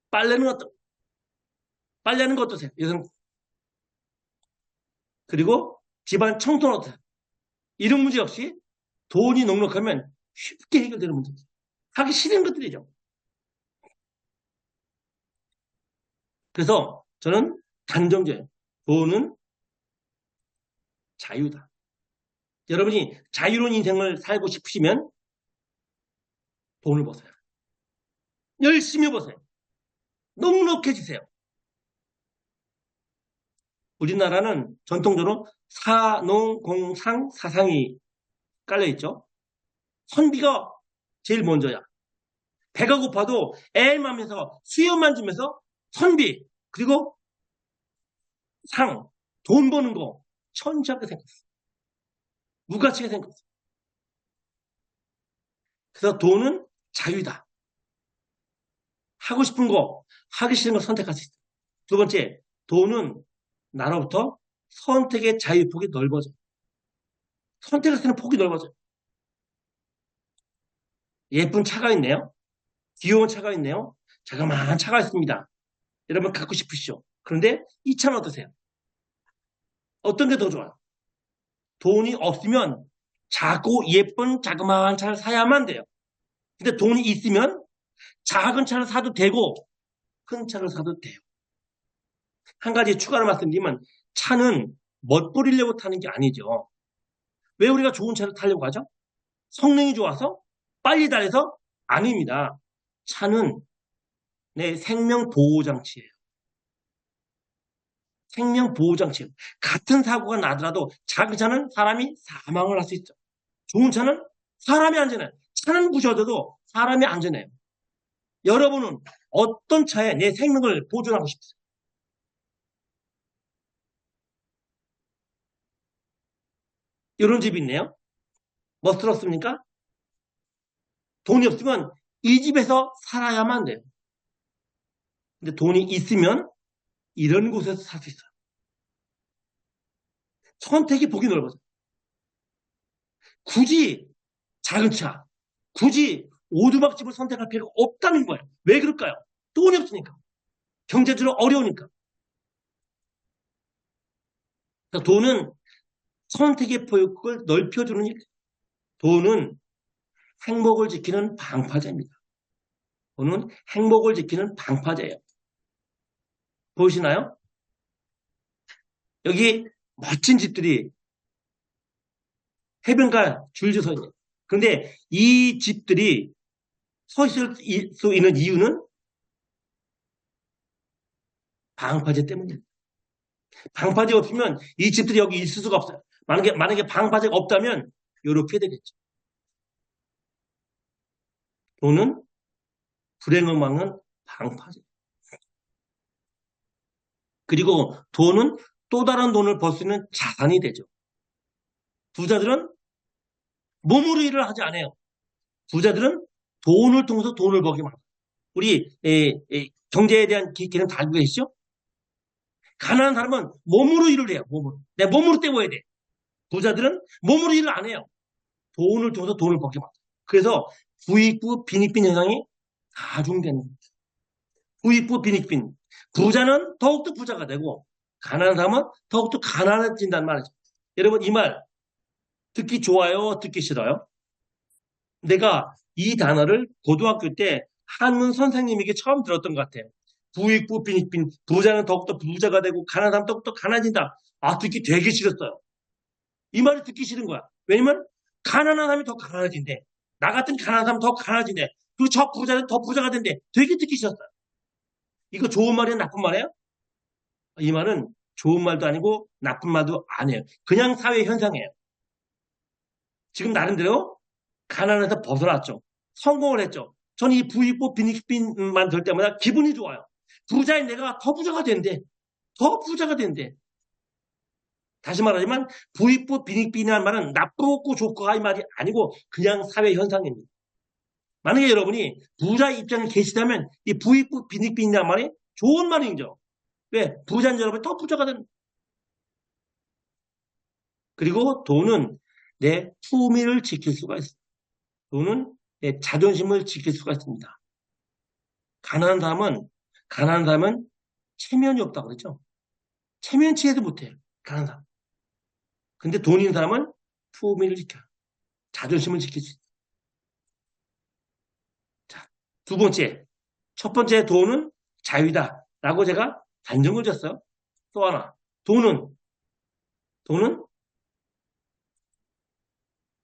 빨래는 어떠? 빨래하는 거 어떠세요? 여성. 그리고 집안 청소는 어떠세요? 이런 문제 없이 돈이 넉넉하면 쉽게 해결되는 문제죠. 하기 싫은 것들이죠. 그래서 저는 단정지어요. 돈은 자유다. 여러분이 자유로운 인생을 살고 싶으시면 돈을 버세요. 열심히 버세요. 넉넉해지세요. 우리나라는 전통적으로 사농공상 사상이 깔려있죠. 선비가 제일 먼저야. 배가 고파도 애마면서 수염만 주면서 선비 그리고 상, 돈 버는 거 천지하게 생겼어. 무가치게 생겼어. 그래서 돈은 자유다. 하고 싶은 거, 하기 싫은 거 선택할 수 있어. 두 번째, 돈은 나로부터 선택의 자유폭이 넓어져. 선택할 수 있는 폭이 넓어져. 예쁜 차가 있네요. 귀여운 차가 있네요. 자그마한 차가 있습니다. 여러분 갖고 싶으시죠? 그런데 이 차는 어떠세요? 어떤 게 더 좋아요? 돈이 없으면 작고 예쁜 자그마한 차를 사야만 돼요. 근데 돈이 있으면 작은 차를 사도 되고 큰 차를 사도 돼요. 한 가지 추가로 말씀드리면 차는 멋부리려고 타는 게 아니죠. 왜 우리가 좋은 차를 타려고 하죠? 성능이 좋아서? 빨리 달려서? 아닙니다. 차는 내 생명 보호장치예요. 생명 보호장치. 같은 사고가 나더라도 작은 차는 사람이 사망을 할 수 있죠. 좋은 차는 사람이 안전해요. 차는 부셔져도 사람이 안전해요. 여러분은 어떤 차에 내 생명을 보존하고 싶으세요? 이런 집이 있네요. 멋스럽습니까? 돈이 없으면 이 집에서 살아야만 돼요. 근데 돈이 있으면 이런 곳에서 살 수 있어요. 선택이 보기 넓어져. 굳이 작은 차, 굳이 오두막집을 선택할 필요가 없다는 거예요. 왜 그럴까요? 돈이 없으니까. 경제적으로 어려우니까. 그러니까 돈은 선택의 폭을 넓혀주는 일. 돈은 행복을 지키는 방파제입니다. 돈은 행복을 지키는 방파제예요. 보이시나요? 여기 멋진 집들이 해변가 줄져 서 있네요. 그런데 이 집들이 서 있을 수 있는 이유는 방파제 때문이에요. 방파제 없으면 이 집들이 여기 있을 수가 없어요. 만약에 방파제가 없다면 이렇게 되겠죠. 돈은 불행을 막는 방파제. 그리고 돈은 또 다른 돈을 벌 수 있는 자산이 되죠. 부자들은 몸으로 일을 하지 않아요. 부자들은 돈을 통해서 돈을 벌게 만들어요. 우리 경제에 대한 개념 다 알고 계시죠? 가난한 사람은 몸으로 일을 해요. 몸으로. 내 몸으로 때워야 돼. 부자들은 몸으로 일을 안 해요. 돈을 통해서 돈을 벌게 만들어요. 그래서 부익부 빈익빈 현상이 가중되는 거예요. 부익부 빈익빈. 부자는 더욱더 부자가 되고 가난한 사람은 더욱더 가난해진다는 말이죠. 여러분 이 말 듣기 좋아요? 듣기 싫어요? 내가 이 단어를 고등학교 때 한문 선생님에게 처음 들었던 것 같아요. 부익부 빈익빈. 부자는 더욱더 부자가 되고 가난한 사람은 더욱더 가난해진다. 아 듣기 되게 싫었어요. 이 말이 듣기 싫은 거야. 왜냐면 가난한 사람이 더 가난해진대. 나 같은 가난한 사람 더 가난해진대. 그리고 저 부자는 더 부자가 된대. 되게 듣기 싫었어요. 이거 좋은 말이야 나쁜 말이에요? 이 말은 좋은 말도 아니고 나쁜 말도 아니에요. 그냥 사회 현상이에요. 지금 나름대로 가난에서 벗어났죠. 성공을 했죠. 저는 이 부익부 빈익빈만 들 때마다 기분이 좋아요. 부자인 내가 더 부자가 된대. 더 부자가 된대. 다시 말하지만 부익부 빈익빈이라는 말은 나쁘고 좋고 이 말이 아니고 그냥 사회 현상입니다. 만약에 여러분이 부자 입장에 계시다면 이 부익부 빈익빈이라는 말이 좋은 말이죠. 왜? 부자인 여러분이 더 부자가 되는. 그리고 돈은 내 품위를 지킬 수가 있어. 돈은 내 자존심을 지킬 수가 있습니다. 가난한 사람은, 가난한 사람은 체면이 없다고 그랬죠. 체면 취해도 못해. 가난한 사람. 근데 돈 있는 사람은 품위를 지켜. 자존심을 지킬 수 있어. 자, 두 번째. 첫 번째 돈은 자유다. 라고 제가 단정을 줬어요. 또 하나. 돈은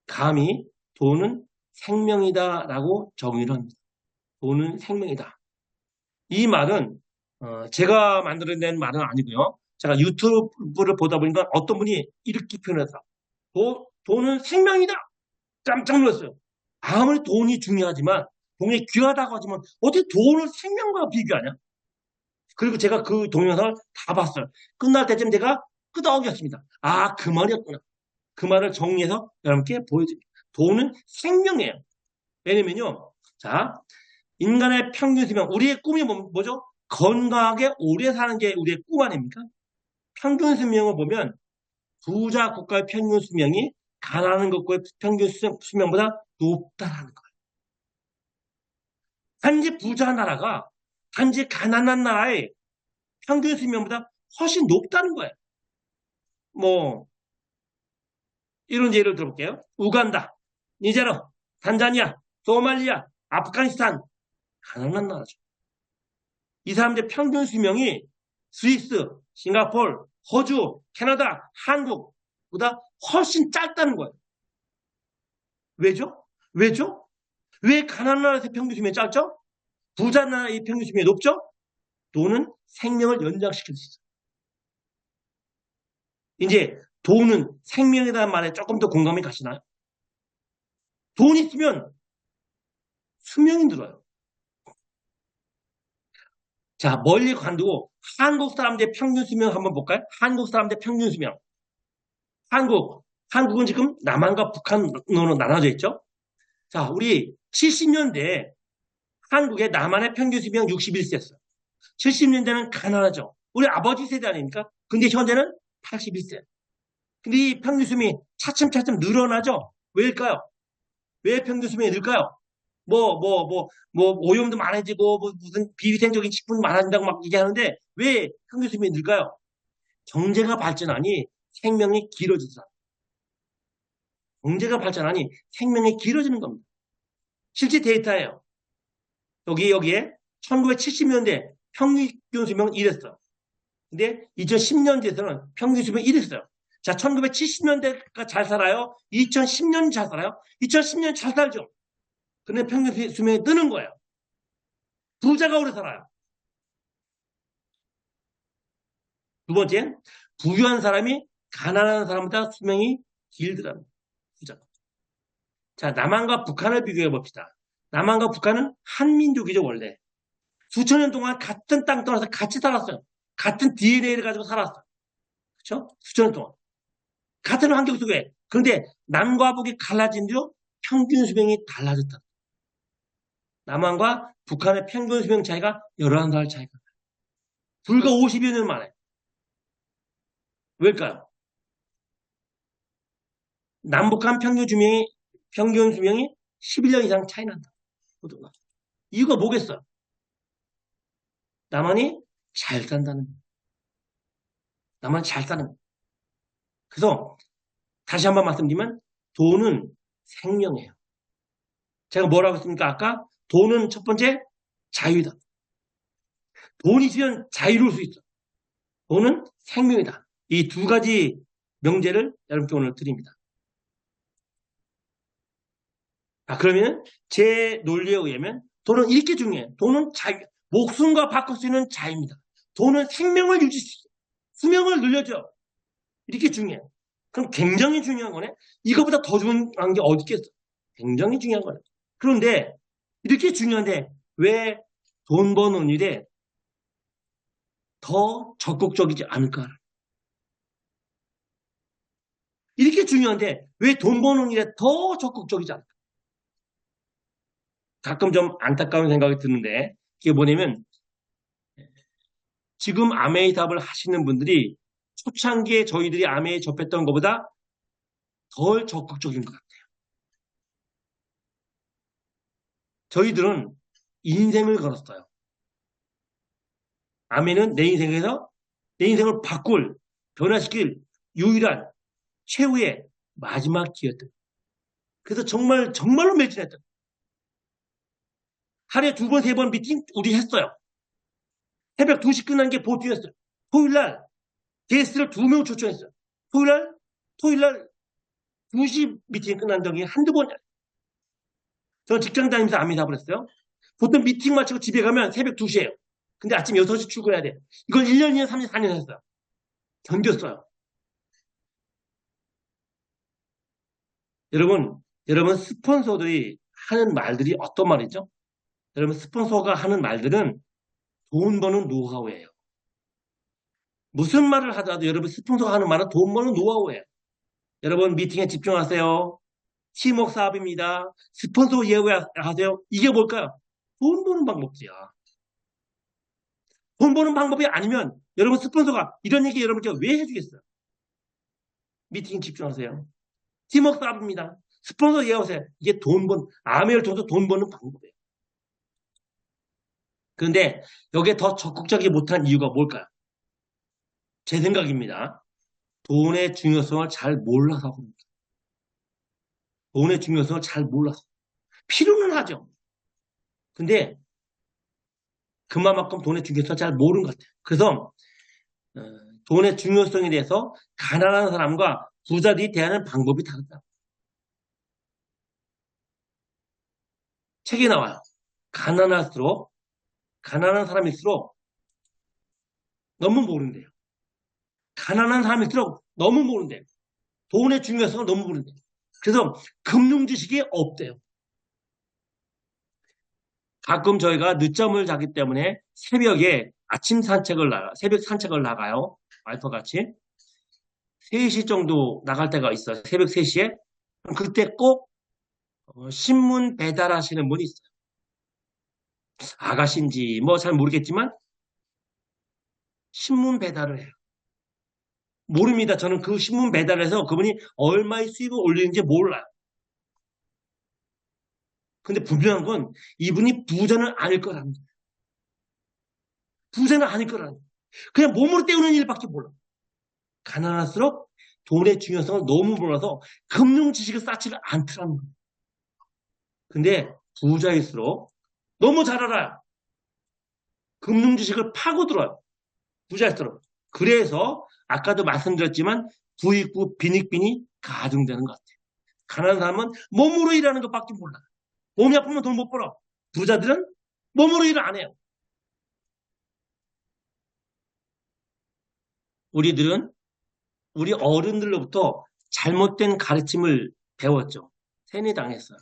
감히 돈은 생명이다. 라고 정의를 합니다. 돈은 생명이다. 이 말은 제가 만들어낸 말은 아니고요. 제가 유튜브를 보다 보니까 어떤 분이 이렇게 표현했다. 돈은 생명이다. 깜짝 놀랐어요. 아무리 돈이 중요하지만 돈이 귀하다고 하지만 어떻게 돈을 생명과 비교하냐? 그리고 제가 그 동영상을 다 봤어요. 끝날 때쯤 제가 끄덕였습니다. 아, 그 말이었구나. 그 말을 정리해서 여러분께 보여드립니다. 돈은 생명이에요. 왜냐면요. 자, 인간의 평균 수명, 우리의 꿈이 뭐죠? 건강하게 오래 사는 게 우리의 꿈 아닙니까? 평균 수명을 보면 부자 국가의 평균 수명이 가난한 국가의 평균 수명보다 높다라는 거예요. 단지 부자 나라가 단지 가난한 나라의 평균 수명보다 훨씬 높다는 거예요. 뭐 이런 예를 들어볼게요. 우간다, 니제르, 탄자니아, 소말리아, 아프가니스탄 가난한 나라죠. 이 사람들 평균 수명이 스위스, 싱가포르, 호주, 캐나다, 한국보다 훨씬 짧다는 거예요. 왜죠? 왜죠? 왜 가난한 나라에서 평균 수명이 짧죠? 부자 나라의 평균 수명이 높죠? 돈은 생명을 연장시킬 수 있어요. 이제 돈은 생명이라는 말에 조금 더 공감이 가시나요? 돈 있으면 수명이 늘어요. 자, 멀리 관두고 한국 사람들의 평균 수명 한번 볼까요? 한국 사람들의 평균 수명. 한국은 지금 남한과 북한으로 나눠져 있죠? 자, 우리 70년대 한국의 남한의 평균 수명 61세였어요. 70년대는 가난하죠. 우리 아버지 세대 아닙니까? 근데 현재는 81세. 근데 이 평균 수명이 차츰차츰 늘어나죠? 왜일까요? 왜 평균 수명이 늘까요? 오염도 많아지고, 무슨 비위생적인 식품이 많아진다고 막 얘기하는데, 왜 평균 수명이 늘까요? 경제가 발전하니 생명이 길어지더라. 경제가 발전하니 생명이 길어지는 겁니다. 실제 데이터예요. 여기에 1970년대 평균 수명은 이랬어요. 근데 2010년대에서는 평균 수명이 이랬어요. 자, 1970년대가 잘 살아요? 2010년 잘 살아요? 2010년 잘 살죠? 근데 평균 수명이 뜨는 거예요. 부자가 오래 살아요. 두 번째, 부유한 사람이 가난한 사람보다 수명이 길더라고요. 부자. 자, 남한과 북한을 비교해 봅시다. 남한과 북한은 한민족이죠, 원래. 수천 년 동안 같은 땅 떠나서 같이 살았어요. 같은 DNA를 가지고 살았어요. 그렇죠? 수천 년 동안. 같은 환경 속에. 그런데 남과 북이 갈라진 뒤로 평균 수명이 달라졌다. 남한과 북한의 평균 수명 차이가 11살 차이가 나요. 불과 50여 년 만에. 왜일까요? 남북한 평균 수명이 11년 이상 차이 난다. 이유가 뭐겠어요? 남한이 잘 산다는 거예요. 남한이 잘 사는 거예요. 그래서 다시 한번 말씀드리면 돈은 생명이에요. 제가 뭐라고 했습니까? 아까 돈은 첫 번째 자유다. 돈이 있으면 자유로울 수 있어. 돈은 생명이다. 이 두 가지 명제를 여러분께 오늘 드립니다. 그러면 제 논리에 의하면 돈은 이렇게 중요해요. 돈은 목숨과 바꿀 수 있는 자유입니다. 돈은 생명을 유지할 수 있어요. 수명을 늘려줘. 이렇게 중요해요. 그럼 굉장히 중요한 거네. 이거보다 더 중요한 게 어디 있겠어? 굉장히 중요한 거네. 그런데 이렇게 중요한데 왜 돈 버는 일에 더 적극적이지 않을까? 이렇게 중요한데 왜 돈 버는 일에 더 적극적이지 않을까? 가끔 좀 안타까운 생각이 드는데 그게 뭐냐면 지금 아메이 사업을 하시는 분들이 초창기에 저희들이 아메이 접했던 것보다 덜 적극적인 것 같아요. 저희들은 인생을 걸었어요. 아메는 내 인생에서 내 인생을 바꿀, 변화시킬 유일한 최후의 마지막 기회였던. 그래서 정말로 매진했던. 하루에 두 번, 세 번 미팅 우리 했어요. 새벽 2시 끝난 게 보통이었어요. 토요일날 게스트를 2명 초청했어요. 토요일날 2시 미팅 끝난 적이 한두 번이야. 저는 직장 다니면서 아미 사업을 했어요. 보통 미팅 마치고 집에 가면 새벽 2시에요. 근데 아침 6시 출근해야 돼. 이걸 1년, 2년, 3년, 4년 했어요. 견뎠어요. 여러분 스폰서들이 하는 말들이 어떤 말이죠? 여러분 스폰서가 하는 말들은 돈 버는 노하우예요. 무슨 말을 하더라도 여러분 스폰서가 하는 말은 돈 버는 노하우예요. 여러분 미팅에 집중하세요. 팀워크 사업입니다. 스폰서 예우하세요. 이게 뭘까요? 돈 버는 방법이야. 돈 버는 방법이 아니면 여러분 스폰서가 이런 얘기 여러분께 왜 해주겠어요? 미팅에 집중하세요. 팀워크 사업입니다. 스폰서 예우하세요. 이게 아메를 통해서 돈 버는 방법이에요. 그런데 여기에 더 적극적이지 못한 이유가 뭘까요? 제 생각입니다. 돈의 중요성을 잘 몰라서 그럽니다. 돈의 중요성을 잘 몰라서. 필요는 하죠. 근데 그만큼 돈의 중요성을 잘 모르는 것 같아요. 그래서 돈의 중요성에 대해서 가난한 사람과 부자들이 대하는 방법이 다르다. 책에 나와요. 가난한 사람일수록 너무 모른대요. 가난한 사람일수록 너무 모른대요. 돈의 중요성을 너무 모른대요. 그래서 금융 지식이 없대요. 가끔 저희가 늦잠을 자기 때문에 새벽에 새벽 산책을 나가요. 와이프 같이. 3시 정도 나갈 때가 있어요. 새벽 3시에. 그때 꼭 신문 배달하시는 분이 있어요. 아가씨인지 뭐 잘 모르겠지만 신문 배달을 해요. 모릅니다. 저는 그 신문 배달해서 그분이 얼마의 수입을 올리는지 몰라요. 근데 분명한 건 이분이 부자는 아닐 거라는 거예요. 부자는 아닐 거라는 거예요. 그냥 몸으로 때우는 일밖에 몰라. 가난할수록 돈의 중요성을 너무 몰라서 금융 지식을 쌓지를 않더라는 거예요. 근데 부자일수록 너무 잘 알아요. 금융 지식을 파고들어요. 부자일수록. 그래서 아까도 말씀드렸지만 부익부 빈익빈이 가중되는 것 같아요. 가난한 사람은 몸으로 일하는 것밖에 몰라. 몸이 아프면 돈 못 벌어. 부자들은 몸으로 일을 안 해요. 우리들은 우리 어른들로부터 잘못된 가르침을 배웠죠. 세뇌당했어요.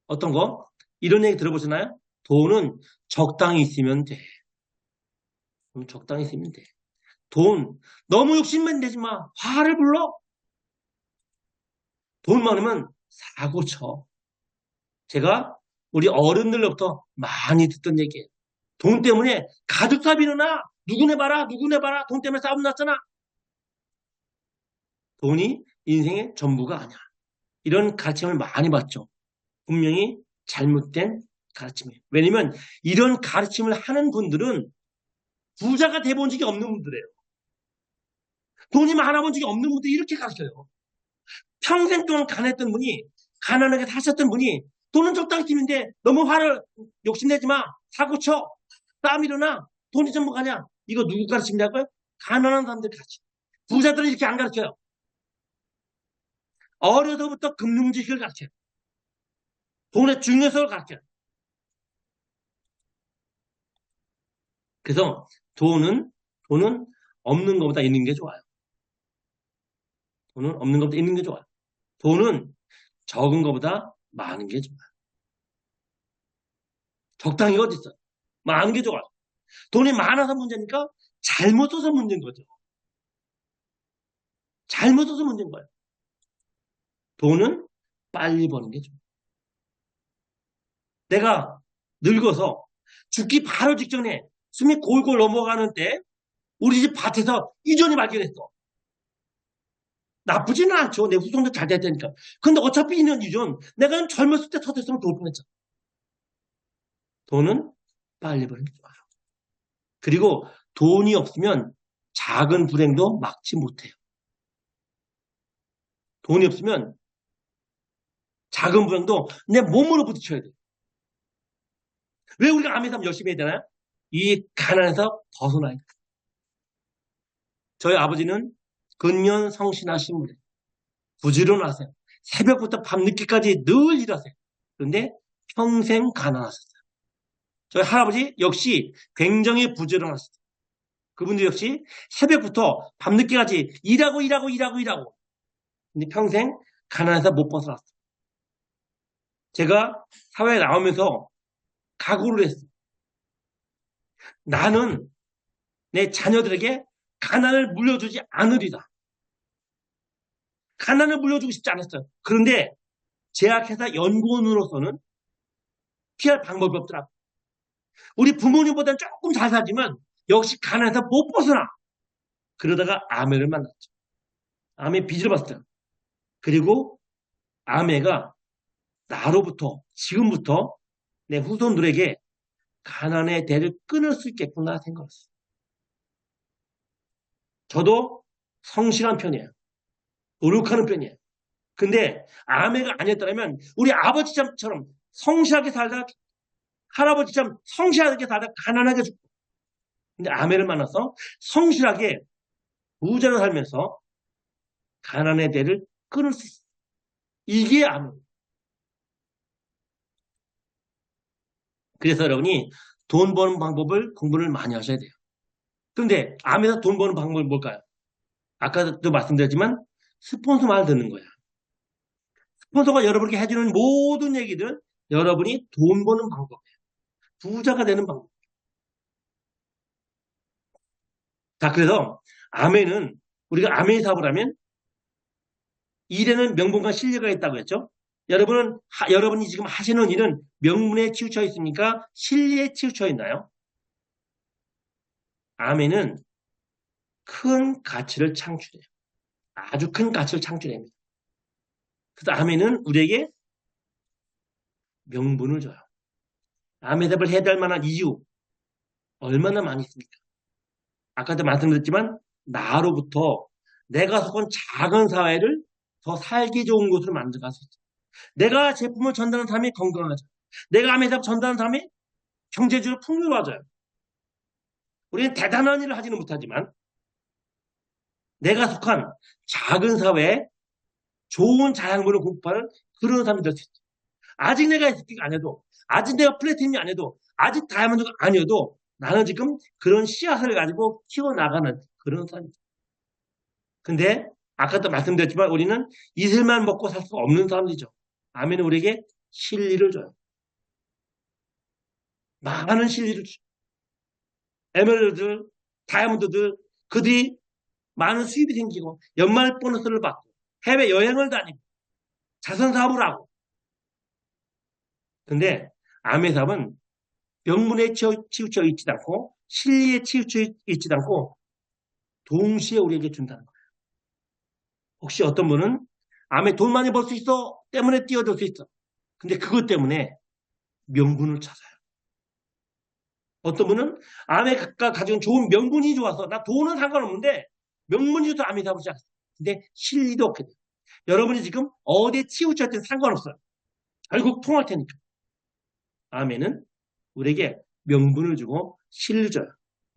어떤 거? 이런 얘기 들어보셨나요? 돈은 적당히 있으면 돼. 적당히 있으면 돼. 돈 너무 욕심만 내지 마. 화를 불러. 돈 많으면 사고 쳐. 제가 우리 어른들로부터 많이 듣던 얘기예요. 돈 때문에 가족 사비 일어나. 누구네 봐라. 돈 때문에 싸움 났잖아. 돈이 인생의 전부가 아니야. 이런 가르침을 많이 받죠. 분명히 잘못된 가르침이에요. 왜냐면 이런 가르침을 하는 분들은 부자가 돼본 적이 없는 분들이에요. 돈이 많아본 적이 없는 분들이 이렇게 가르쳐요. 평생 동안 가난하게 사셨던 분이 돈은 적당히 쓰는데 너무 욕심내지 마. 사고 쳐. 싸움 일어나. 돈이 전부가 아니야. 이거 누구 가르치냐고요? 가난한 사람들 가르쳐. 부자들은 이렇게 안 가르쳐요. 어려서부터 금융지식을 가르쳐요. 돈의 중요성을 가르쳐요. 그래서 돈은 없는 것보다 있는 게 좋아요. 돈은 없는 것보다 있는 게 좋아요. 돈은 적은 것보다 많은 게 좋아요. 적당히 어디 있어? 많은 게 좋아요. 돈이 많아서 문제니까 잘못 써서 문제인 거죠. 잘못 써서 문제인 거예요. 돈은 빨리 버는 게 좋아요. 내가 늙어서 죽기 바로 직전에 숨이 골골 넘어가는 때 우리 집 밭에서 유전이 발견했어. 나쁘지는 않죠. 내 후손도 잘 돼야 되니까. 근데 어차피 있는 유전, 내가 젊었을 때 터졌으면 좋을 뻔했잖아. 돈은 빨리 벌면 좋아요. 그리고 돈이 없으면 작은 불행도 막지 못해요. 돈이 없으면 작은 불행도 내 몸으로 부딪혀야 돼요. 왜 우리가 암에서 열심히 해야 되나요? 이 가난에서 벗어나야 돼요. 저희 아버지는 근년 성신하신 분이에요. 부지런하세요. 새벽부터 밤늦게까지 늘 일하세요. 그런데 평생 가난하셨어요. 저희 할아버지 역시 굉장히 부지런하셨어요. 그분도 역시 새벽부터 밤늦게까지 일하고. 근데 평생 가난해서 못 벗어났어요. 제가 사회에 나오면서 각오를 했어요. 나는 내 자녀들에게 가난을 물려주지 않으리라. 가난을 물려주고 싶지 않았어요. 그런데 제약회사 연구원으로서는 피할 방법이 없더라고요. 우리 부모님보다는 조금 잘 살지만 역시 가난해서 못 벗어나. 그러다가 아내를 만났죠. 아내 빚을 봤어요. 그리고 아내가 나로부터 지금부터 내 후손들에게 가난의 대를 끊을 수 있겠구나 생각했어요. 저도 성실한 편이에요. 노력하는 편이에요. 근데 아내가 아니었더라면 우리 아버지처럼 성실하게 살다가 할아버지처럼 성실하게 살다가 가난하게 죽고, 근데 아내를 만나서 성실하게 부자로 살면서 가난의 대를 끊을 수 있어요. 이게 아내. 그래서 여러분이 돈 버는 방법을 공부를 많이 하셔야 돼요. 그런데 암에서 돈 버는 방법은 뭘까요? 아까도 말씀드렸지만 스폰서 말 듣는 거야. 스폰서가 여러분에게 해주는 모든 얘기들은 여러분이 돈 버는 방법이에요. 부자가 되는 방법. 자, 그래서 암에는 우리가 암의 사업을 하면 일에는 명분과 실리가 있다고 했죠. 여러분이 지금 하시는 일은 명분에 치우쳐 있습니까? 실리에 치우쳐 있나요? 암에는 큰 가치를 창출해요. 아주 큰 가치를 창출합니다. 그래서 암에는 우리에게 명분을 줘요. 암의 답을 해야 될 만한 이유 얼마나 많이 있습니까? 아까도 말씀드렸지만 나로부터 내가 속한 작은 사회를 더 살기 좋은 곳으로 만들어갈 수 있죠. 내가 제품을 전달하는 사람이 건강하죠. 내가 암의 답 전달하는 사람이 경제적으로 풍요로워져요. 우리는 대단한 일을 하지는 못하지만 내가 속한 작은 사회에 좋은 자양분을 공급하는 그런 사람이 될 수 있죠. 아직 내가 SP가 아니어도, 아직 내가 플래티넘이 아니어도, 아직 다이아몬드가 아니어도 나는 지금 그런 씨앗을 가지고 키워나가는 그런 사람이죠. 근데 아까도 말씀드렸지만 우리는 이슬만 먹고 살 수 없는 사람들이죠. 아멘은 우리에게 실리를 줘요. 많은 실리를 줘요. 에메랄드들, 다이아몬드들, 그들이 많은 수입이 생기고 연말 보너스를 받고 해외 여행을 다니고 자선 사업을 하고. 근데 암의 사업은 명분에 치우쳐 있지도 않고 실리에 치우쳐 있지도 않고 동시에 우리에게 준다는 거예요. 혹시 어떤 분은 암에 돈 많이 벌 수 있어 때문에 뛰어들 수 있어. 근데 그것 때문에 명분을 찾아요. 어떤 분은 암에가 가지고 좋은 명분이 좋아서 나 돈은 상관없는데 명분이 좋아서 암에 사업을 시작했어. 근데 실리도 없게 돼요. 여러분이 지금 어디에 치우쳤든 상관없어요. 결국 통할 테니까. 암에는 우리에게 명분을 주고 실리를 줘요.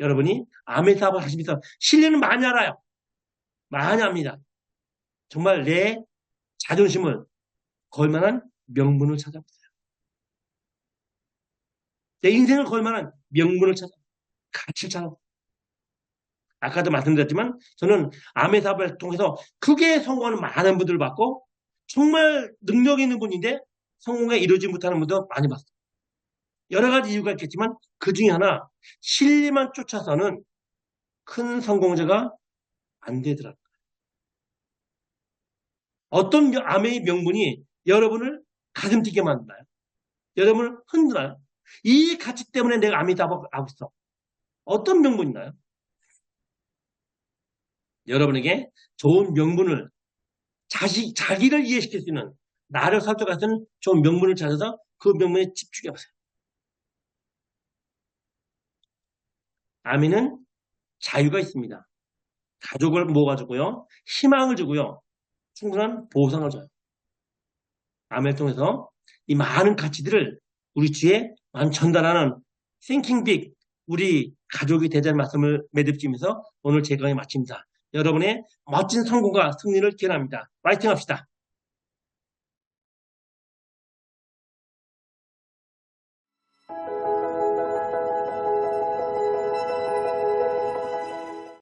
여러분이 암의 사업을 하시면서 실리는 많이 알아요. 많이 압니다. 정말 내 자존심을 걸 만한 명분을 찾아보세요. 내 인생을 걸 만한 명분을 가치를 찾아보세요. 아까도 말씀드렸지만 저는 암의 사업을 통해서 크게 성공하는 많은 분들을 봤고 정말 능력 있는 분인데 성공에 이루지 못하는 분도 많이 봤어요. 여러 가지 이유가 있겠지만 그 중에 하나 실리만 쫓아서는 큰 성공자가 안 되더라고요. 어떤 암의 명분이 여러분을 가슴 뛰게 만드나요? 여러분을 흔드나요? 이 가치 때문에 내가 암의 사업을 하고 있어. 어떤 명분인가요? 여러분에게 좋은 명분을 자기를 이해시킬 수 있는 나를 설득할 수 있는 좋은 명분을 찾아서 그 명분에 집중해 보세요. 아멘은 자유가 있습니다. 가족을 모아주고요. 희망을 주고요. 충분한 보상을 줘요. 아멘을 통해서 이 많은 가치들을 우리 주에 전달하는 Thinking Big 우리 가족이 되자는 말씀을 매듭지면서 오늘 제 강의 마칩니다. 여러분의 멋진 성공과 승리를 기원합니다. 파이팅 합시다.